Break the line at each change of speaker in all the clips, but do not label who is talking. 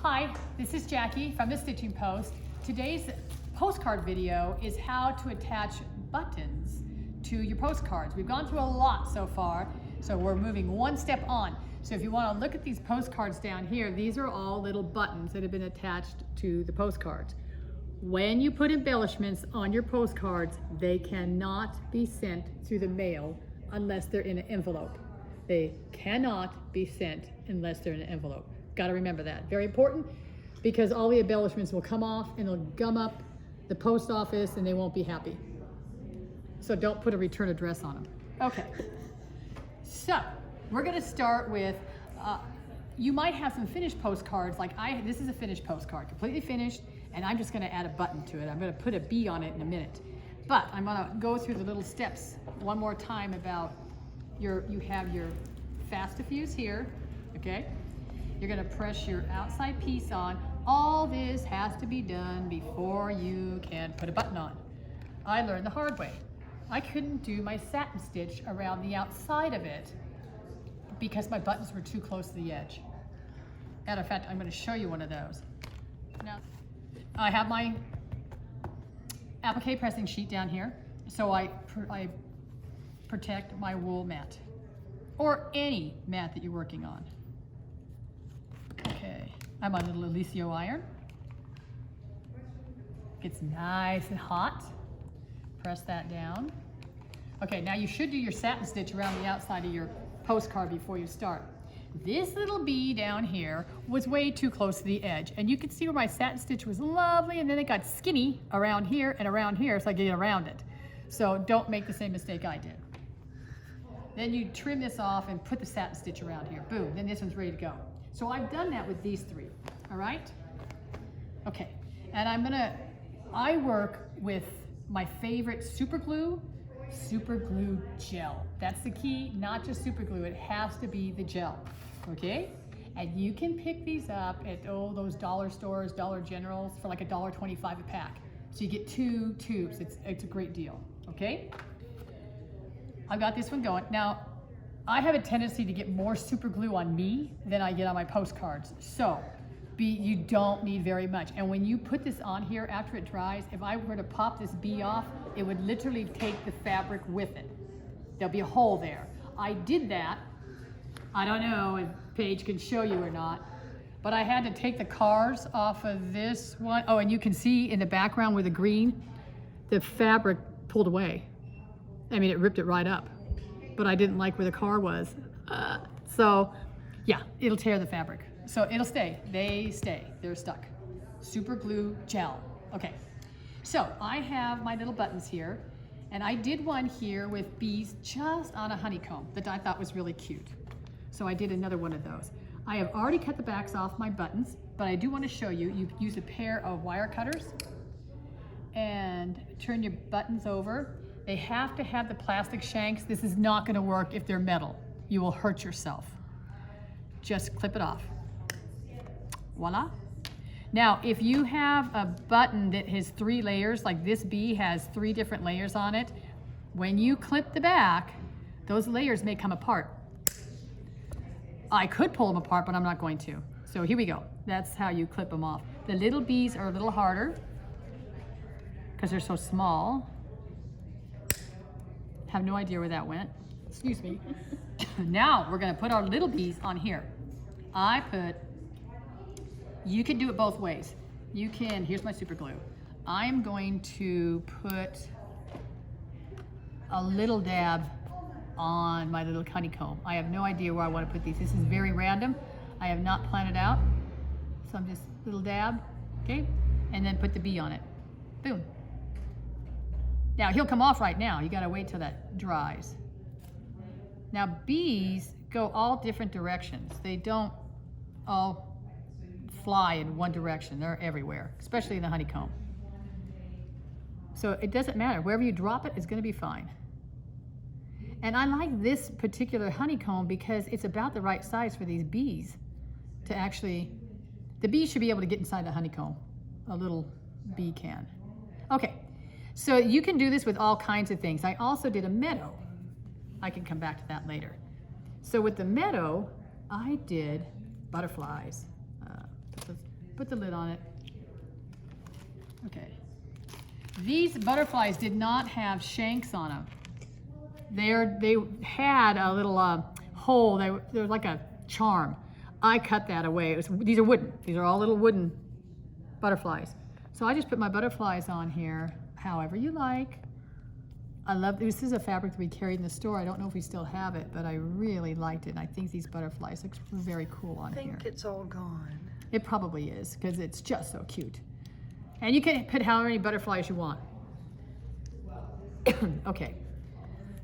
Hi, this is Jackie from the Stitchin Post. Today's postcard video is how to attach buttons to your postcards. We've gone through a lot so far, so we're moving one step on. So if you want to look at these postcards down here, these are all little buttons that have been attached to the postcards. When you put embellishments on your postcards, they cannot be sent through the mail unless they're in an envelope. They cannot be sent unless they're in an envelope. Got to remember that. Very important, because all the embellishments will come off and they'll gum up the post office and they won't be happy. So don't put a return address on them. Okay. So we're going to start with, you might have some finished postcards like this is a finished postcard, completely finished, and I'm just going to add a button to it. I'm going to put a bee on it in a minute. But I'm going to go through the little steps one more time about you have your fast-diffuse here, okay? You're going to press your outside piece on. All this has to be done before you can put a button on. I learned the hard way. I couldn't do my satin stitch around the outside of it because my buttons were too close to the edge. And in fact, I'm going to show you one of those. Now, I have my applique pressing sheet down here, so I protect my wool mat or any mat that you're working on. Okay, I'm on a little Alicio iron. Gets nice and hot. Press that down. Okay, now you should do your satin stitch around the outside of your postcard before you start. This little bee down here was way too close to the edge, and you can see where my satin stitch was lovely, and then it got skinny around here and around here, so I get around it. So don't make the same mistake I did. Then you trim this off and put the satin stitch around here. Boom, then this one's ready to go. So I've done that with these three, all right? Okay, and I work with my favorite super glue gel. That's the key, not just super glue, it has to be the gel, okay? And you can pick these up at those dollar stores, Dollar Generals for like $1.25 a pack. So you get 2 tubes, it's a great deal, okay? I've got this one going. Now, I have a tendency to get more super glue on me than I get on my postcards. So you don't need very much. And when you put this on here after it dries, if I were to pop this bee off, it would literally take the fabric with it. There'll be a hole there. I did that. I don't know if Paige can show you or not, but I had to take the cars off of this one. Oh, and you can see in the background with the green, the fabric pulled away. I mean, it ripped it right up. But I didn't like where the car was. So yeah, it'll tear the fabric. So it'll stay, they're stuck. Super glue gel. Okay, so I have my little buttons here, and I did one here with bees just on a honeycomb that I thought was really cute. So I did another one of those. I have already cut the backs off my buttons, but I do want to show you, you use a pair of wire cutters and turn your buttons over. They have to have the plastic shanks. This is not going to work if they're metal. You will hurt yourself. Just clip it off. Voila. Now, if you have a button that has 3 layers, like this bee has 3 different layers on it, when you clip the back, those layers may come apart. I could pull them apart, but I'm not going to. So here we go. That's how you clip them off. The little bees are a little harder because they're so small. Have no idea where that went. Excuse me. Now we're gonna put our little bees on here. You can do it both ways. You can, here's my super glue. I'm going to put a little dab on my little honeycomb. I have no idea where I want to put these. This is very random. I have not planned it out. So I'm just little dab, okay? And then put the bee on it. Boom. Now he'll come off right now. You gotta wait till that dries. Now bees go all different directions. They don't all fly in one direction. They're everywhere, especially in the honeycomb. So it doesn't matter. Wherever you drop it, it's gonna be fine. And I like this particular honeycomb because it's about the right size for these bees to actually, the bee should be able to get inside the honeycomb. A little bee can. Okay. So you can do this with all kinds of things. I also did a meadow. I can come back to that later. So with the meadow, I did butterflies. Put the lid on it. Okay. These butterflies did not have shanks on them. They had a little hole. They were like a charm. I cut that away. These are wooden. These are all little wooden butterflies. So I just put my butterflies on here, however you like. I love this. This is a fabric that we carried in the store. I don't know if we still have it, but I really liked it. And I think these butterflies look very cool on here.
I think it's all gone.
It probably is, because it's just so cute. And you can put however many butterflies you want. Okay.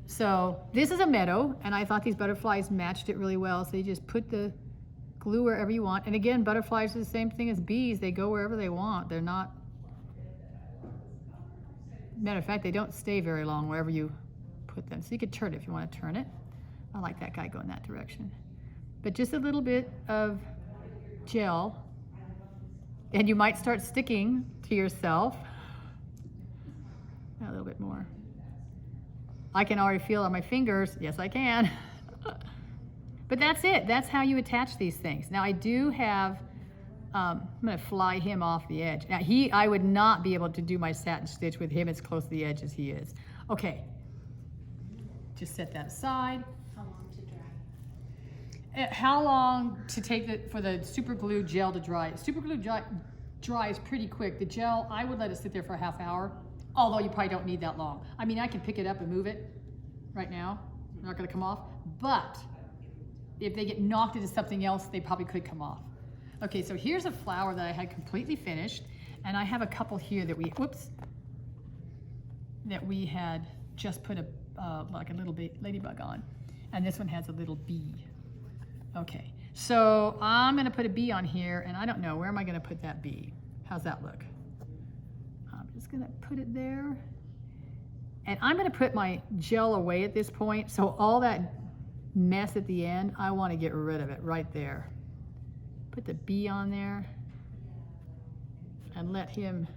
So this is a meadow, and I thought these butterflies matched it really well. So you just put the glue wherever you want. And again, butterflies are the same thing as bees. They go wherever they want. They're not, matter of fact, they don't stay very long wherever you put them. So you could turn it if you want to turn it. I like that guy going that direction. But just a little bit of gel, and you might start sticking to yourself. A little bit more. I can already feel on my fingers. Yes, I can. But that's it. That's how you attach these things. Now I do have, I'm gonna fly him off the edge. Now I would not be able to do my satin stitch with him as close to the edge as he is. Okay, just set that aside.
How long to dry?
How long to take for the super glue gel to dry? Super glue dries pretty quick. The gel, I would let it sit there for a half hour, although you probably don't need that long. I mean, I can pick it up and move it right now. They're not gonna come off, but if they get knocked into something else, they probably could come off. Okay, so here's a flower that I had completely finished, and I have a couple here that we had just put like a little ladybug on, and this one has a little bee. Okay, so I'm gonna put a bee on here, and I don't know, where am I gonna put that bee? How's that look? I'm just gonna put it there, and I'm gonna put my gel away at this point, so all that mess at the end, I wanna get rid of it right there. Put the bee on there and let him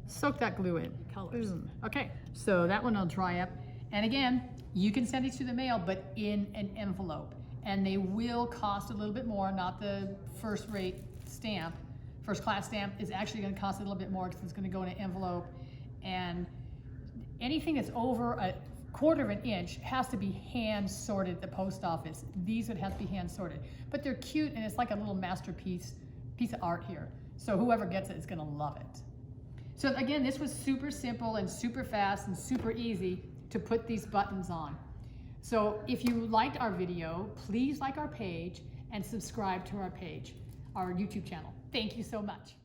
soak that glue in. Colors. Okay, so that one will dry up. And again, you can send these through the mail, but in an envelope. And they will cost a little bit more, not the first rate stamp. First class stamp is actually gonna cost a little bit more because it's gonna go in an envelope. And anything that's over a 1/4 of an inch has to be hand sorted at the post office. These would have to be hand sorted. But they're cute, and it's like a little masterpiece piece of art here. So whoever gets it is gonna love it. So again, this was super simple and super fast and super easy to put these buttons on. So if you liked our video, please like our page and subscribe to our page, our YouTube channel. Thank you so much.